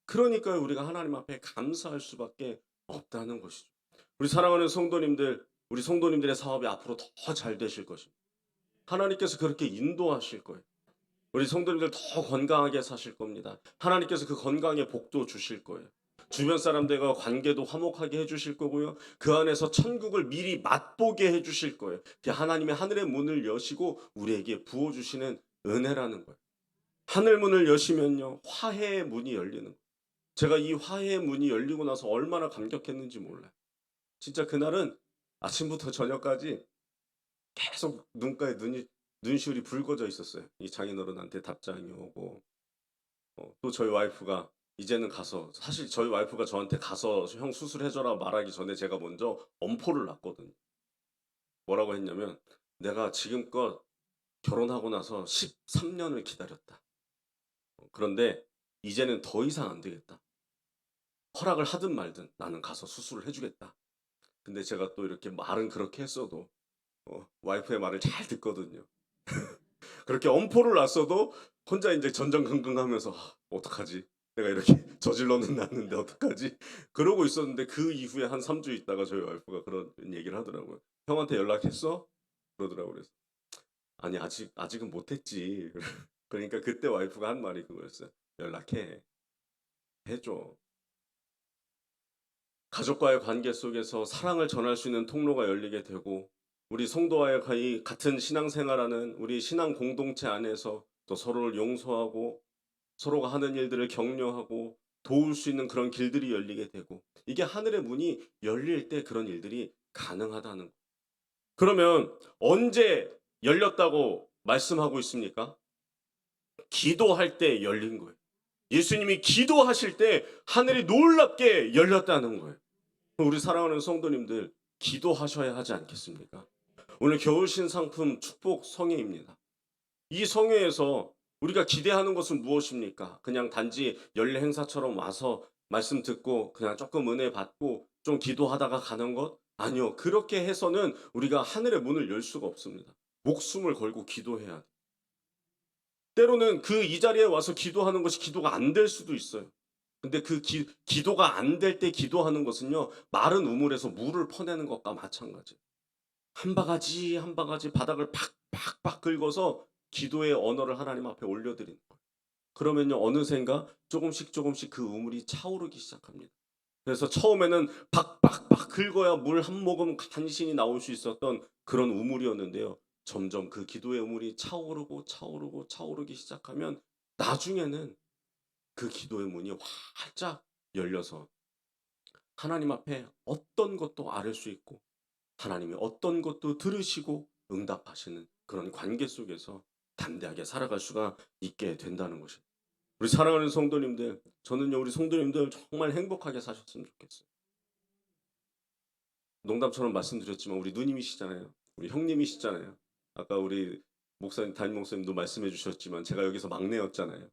그러니까요. 우리가 하나님 앞에 감사할 수밖에 없다는 것이죠. 우리 사랑하는 성도님들, 우리 성도님들의 사업이 앞으로 더 잘 되실 것입니다. 하나님께서 그렇게 인도하실 거예요. 우리 성도님들 더 건강하게 사실 겁니다. 하나님께서 그 건강의 복도 주실 거예요. 주변 사람들과 관계도 화목하게 해주실 거고요. 그 안에서 천국을 미리 맛보게 해주실 거예요. 그게 하나님의 하늘의 문을 여시고 우리에게 부어주시는 은혜라는 거예요. 하늘 문을 여시면요. 화해의 문이 열리는 거예요. 제가 이 화해의 문이 열리고 나서 얼마나 감격했는지 몰라요. 진짜 그날은 아침부터 저녁까지 계속 눈가에 눈시울이 붉어져 있었어요. 이 장인어른한테 답장이 오고 또 저희 와이프가 이제는 가서 사실 저희 와이프가 저한테 가서 형 수술해줘라 말하기 전에 제가 먼저 엄포를 놨거든요. 뭐라고 했냐면 내가 지금껏 결혼하고 나서 13년을 기다렸다. 그런데 이제는 더 이상 안 되겠다. 허락을 하든 말든 나는 가서 수술을 해주겠다. 근데 제가 또 이렇게 말은 그렇게 했어도 와이프의 말을 잘 듣거든요. 그렇게 엄포를 놨어도 혼자 이제 전전긍긍하면서 어떡하지? 내가 이렇게 저질러는 놨는데 어떡하지? 그러고 있었는데 그 이후에 한 3주 있다가 저희 와이프가 그런 얘기를 하더라고요. 형한테 연락했어? 그러더라고요. 그래서 아니 아직은 못했지. 그러니까 그때 와이프가 한 말이 그거였어요. 연락해. 해줘. 가족과의 관계 속에서 사랑을 전할 수 있는 통로가 열리게 되고 우리 성도와의 거의 같은 신앙생활하는 우리 신앙 공동체 안에서 또 서로를 용서하고 서로가 하는 일들을 격려하고 도울 수 있는 그런 길들이 열리게 되고 이게 하늘의 문이 열릴 때 그런 일들이 가능하다는 거예요. 그러면 언제 열렸다고 말씀하고 있습니까? 기도할 때 열린 거예요. 예수님이 기도하실 때 하늘이 놀랍게 열렸다는 거예요. 우리 사랑하는 성도님들 기도하셔야 하지 않겠습니까? 오늘 겨울 신상품 축복 성회입니다. 이 성회에서 우리가 기대하는 것은 무엇입니까? 그냥 단지 연례 행사처럼 와서 말씀 듣고 그냥 조금 은혜 받고 좀 기도하다가 가는 것? 아니요. 그렇게 해서는 우리가 하늘의 문을 열 수가 없습니다. 목숨을 걸고 기도해야 돼요. 때로는 그 이 자리에 와서 기도하는 것이 기도가 안 될 수도 있어요. 근데 그 기도가 안 될 때 기도하는 것은요. 마른 우물에서 물을 퍼내는 것과 마찬가지예요. 한 바가지 한 바가지 바닥을 팍팍팍 긁어서 기도의 언어를 하나님 앞에 올려드리는 거예요. 그러면요 어느샌가 조금씩 그 우물이 차오르기 시작합니다. 그래서 처음에는 박박박 긁어야 물 한 모금 간신히 나올 수 있었던 그런 우물이었는데요. 점점 그 기도의 우물이 차오르기 시작하면 나중에는 그 기도의 문이 활짝 열려서 하나님 앞에 어떤 것도 아를 수 있고 하나님이 어떤 것도 들으시고 응답하시는 그런 관계 속에서 담대하게 살아갈 수가 있게 된다는 것입니다. 우리 사랑하는 성도님들, 저는요 우리 성도님들 정말 행복하게 사셨으면 좋겠어요. 농담처럼 말씀드렸지만 우리 누님이시잖아요. 우리 형님이시잖아요. 아까 우리 목사님, 담임 목사님도 말씀해 주셨지만 제가 여기서 막내였잖아요.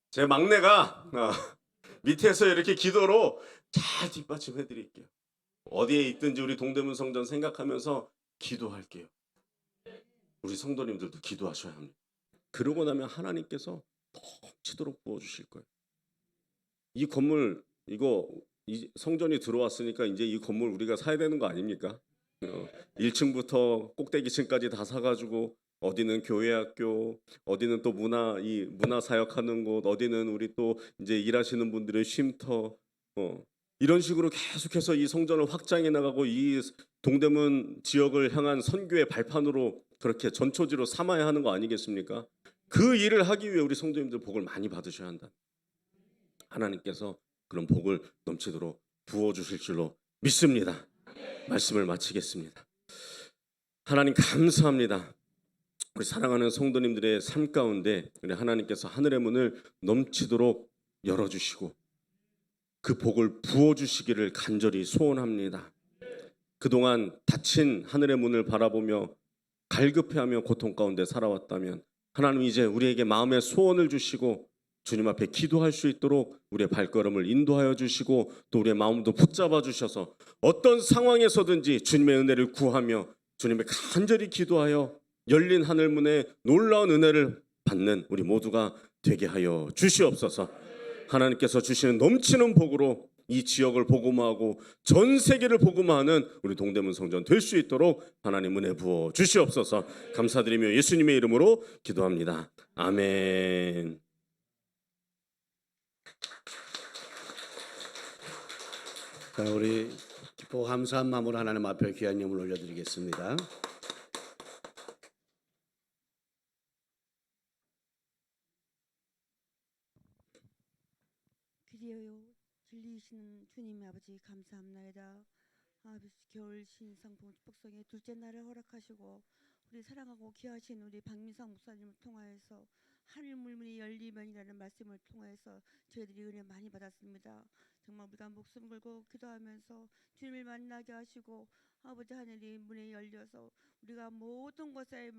제 막내가 밑에서 이렇게 기도로 잘 뒷받침해 드릴게요. 어디에 있든지 우리 동대문 성전 생각하면서 기도할게요. 우리 성도님들도 기도하셔야 합니다. 그러고 나면 하나님께서 넘치도록 부어주실 거예요. 이 건물 이 성전이 들어왔으니까 이제 이 건물 우리가 사야 되는 거 아닙니까? 1층부터 꼭대기층까지 다 사가지고 어디는 교회 학교, 어디는 또 문화 사역하는 곳, 어디는 우리 또 이제 일하시는 분들의 쉼터, 이런 식으로 계속해서 이 성전을 확장해 나가고 이 동대문 지역을 향한 선교의 발판으로 그렇게 전초지로 삼아야 하는 거 아니겠습니까? 그 일을 하기 위해 우리 성도님들 복을 많이 받으셔야 한다. 하나님께서 그런 복을 넘치도록 부어주실 줄로 믿습니다. 말씀을 마치겠습니다. 하나님 감사합니다. 우리 사랑하는 성도님들의 삶 가운데 우리 하나님께서 하늘의 문을 넘치도록 열어주시고 그 복을 부어주시기를 간절히 소원합니다. 그동안 닫힌 하늘의 문을 바라보며 갈급해하며 고통 가운데 살아왔다면 하나님 이제 우리에게 마음의 소원을 주시고 주님 앞에 기도할 수 있도록 우리의 발걸음을 인도하여 주시고 또 우리의 마음도 붙잡아 주셔서 어떤 상황에서든지 주님의 은혜를 구하며 주님의 간절히 기도하여 열린 하늘문에 놀라운 은혜를 받는 우리 모두가 되게 하여 주시옵소서. 하나님께서 주시는 넘치는 복으로 이 지역을 복음화하고 전 세계를 복음화하는 우리 동대문 성전 될 수 있도록 하나님 은혜 부어 주시옵소서. 감사드리며 예수님의 이름으로 기도합니다. 아멘. 자, 우리 기쁘고 감사한 마음으로 하나님 앞에 귀한 예물 올려드리겠습니다. 귀리여 진리이신 주님 아버지 감사합나이다. 아버지 겨울 신상봉 축복성의 둘째 날을 허락하시고 우리 사랑하고 귀하신 우리 박민상 목사님을 통하여서 하늘 물문이 열리면이라는 말씀을 통해서 저희들이 은혜 많이 받았습니다. 정말 우리가 목숨 걸고 기도하면서 주님을 만나게 하시고 아버지 하늘이 문이 열려서 우리가 모든 것이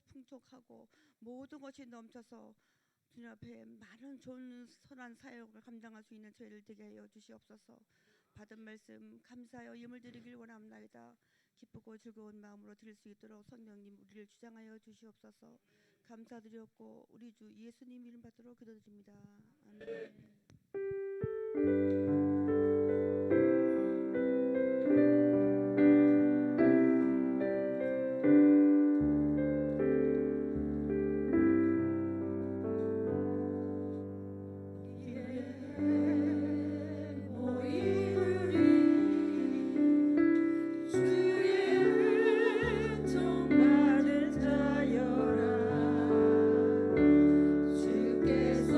풍족하고 모든 것이 넘쳐서 주님 앞에 많은 좋은 선한 사역을 감당할 수 있는 저희를 되게 하여 주시옵소서. 받은 말씀 감사하여 예물 드리길 원합나이다. 기쁘고 즐거운 마음으로 드릴 수 있도록 성령님 우리를 주장하여 주시옵소서. 감사드렸고 우리 주 예수님 이름 받들어 기도드립니다. 아멘. 주께서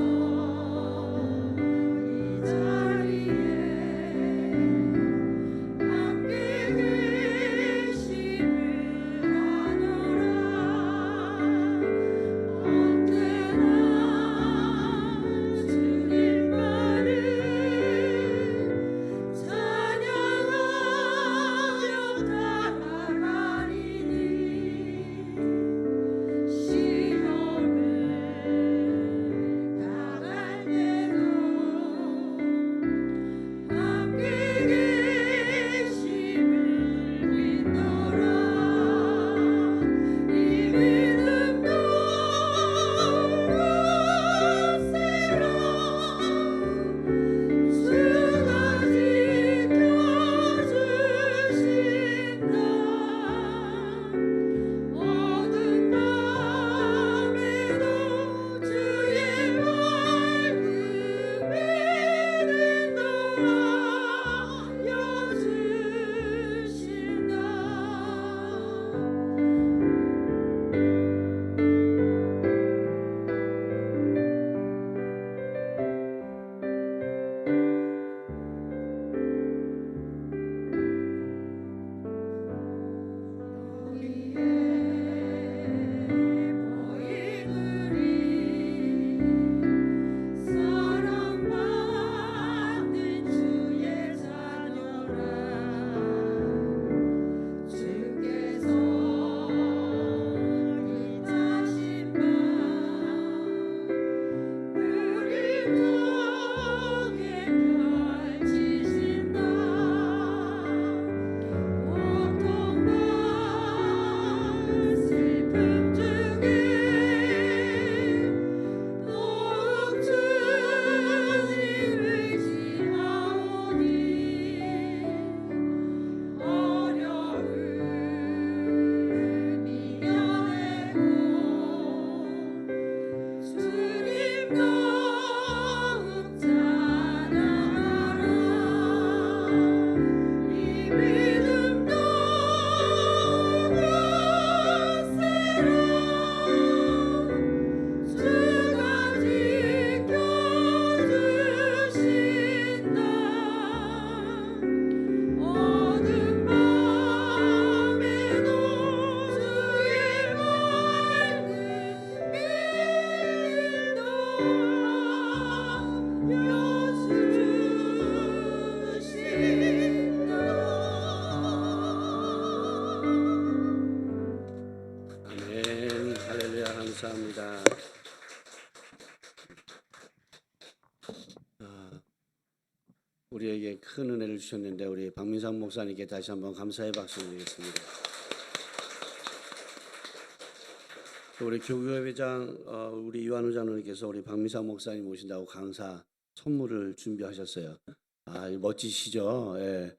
우리에게 큰 은혜를 주셨는데 우리 박민상 목사님께 다시 한번 감사의 박수 드리겠습니다. 또 우리 교구회장 우리 이완우 장로님께서 우리 박민상 목사님 모신다고 강사 선물을 준비하셨어요. 아, 멋지시죠? 예,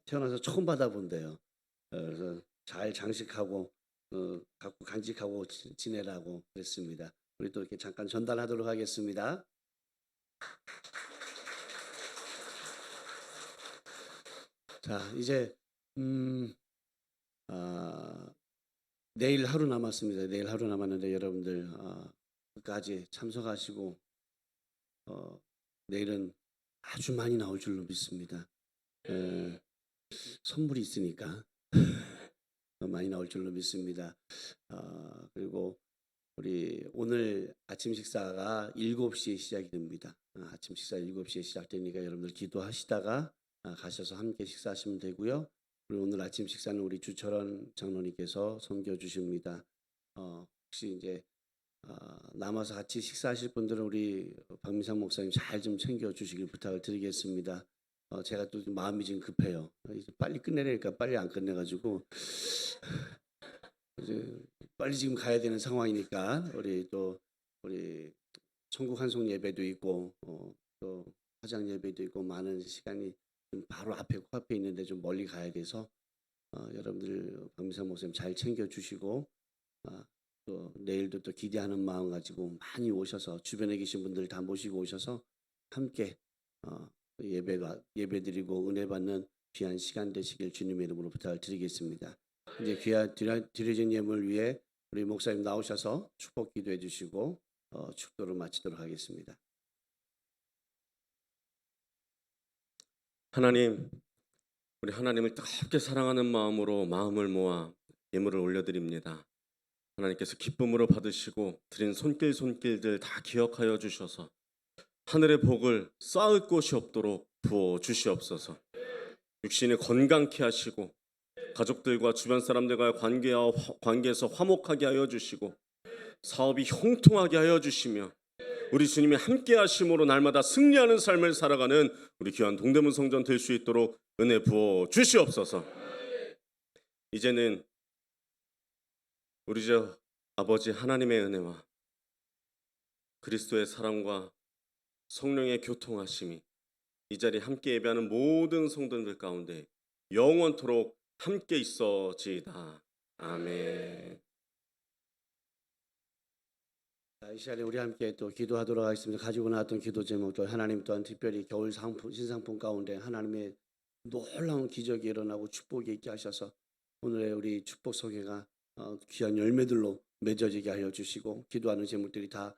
태어나서 처음 받아본대요. 그래서 잘 장식하고 갖고 간직하고 지내라고 그랬습니다. 우리 또 이렇게 잠깐 전달하도록 하겠습니다. 자, 이제 내일 하루 남았습니다. 내일 하루 남았는데 여러분들 끝까지 참석하시고 내일은 아주 많이 나올 줄로 믿습니다. 선물이 있으니까 많이 나올 줄로 믿습니다. 그리고 우리 오늘 아침 식사가 7시에 시작이 됩니다. 아침 식사 7시에 시작되니까 여러분들 기도하시다가 가셔서 함께 식사하시면 되고요. 그리고 오늘 아침 식사는 우리 주철원 장로님께서 섬겨 주십니다. 혹시 이제 남아서 같이 식사하실 분들은 우리 박민상 목사님 잘 좀 챙겨 주시길 부탁을 드리겠습니다. 제가 또 마음이 지금 급해요. 이제 빨리 끝내려니까 빨리 안 끝내가지고 이제 빨리 지금 가야 되는 상황이니까 우리 천국 환송 예배도 있고 또 화장 예배도 있고 많은 시간이 좀 바로 앞에 코앞에 있는데 좀 멀리 가야 돼서 여러분들 박민상 목사님 잘 챙겨 주시고 또 내일도 또 기대하는 마음 가지고 많이 오셔서 주변에 계신 분들 다 모시고 오셔서 함께 예배드리고 은혜 받는 귀한 시간 되시길 주님의 이름으로 부탁을 드리겠습니다. 이제 드려진 예물 위에 우리 목사님 나오셔서 축복 기도해 주시고 축도를 마치도록 하겠습니다. 하나님, 우리 하나님을 뜨겁게 사랑하는 마음으로 마음을 모아 예물을 올려드립니다. 하나님께서 기쁨으로 받으시고 드린 손길들 다 기억하여 주셔서 하늘의 복을 쌓을 곳이 없도록 부어 주시옵소서. 육신이 건강케 하시고 가족들과 주변 사람들과의 관계에서 화목하게 하여 주시고 사업이 형통하게 하여 주시며 우리 주님이 함께 하심으로 날마다 승리하는 삶을 살아가는 우리 귀한 동대문 성전 될 수 있도록 은혜 부어 주시옵소서. 이제는 우리 주 아버지 하나님의 은혜와 그리스도의 사랑과 성령의 교통하심이 이 자리에 함께 예배하는 모든 성도들 가운데 영원토록 함께 있어지이다. 아멘. 이 시간에 우리 함께 또 기도하도록 하겠습니다. 가지고 나왔던 기도 제목도 하나님 또한 특별히 겨울 신상품 가운데 하나님의 놀라운 기적이 일어나고 축복이 있게 하셔서 오늘의 우리 축복 소개가 귀한 열매들로 맺어지게 하여 주시고 기도하는 제목들이 다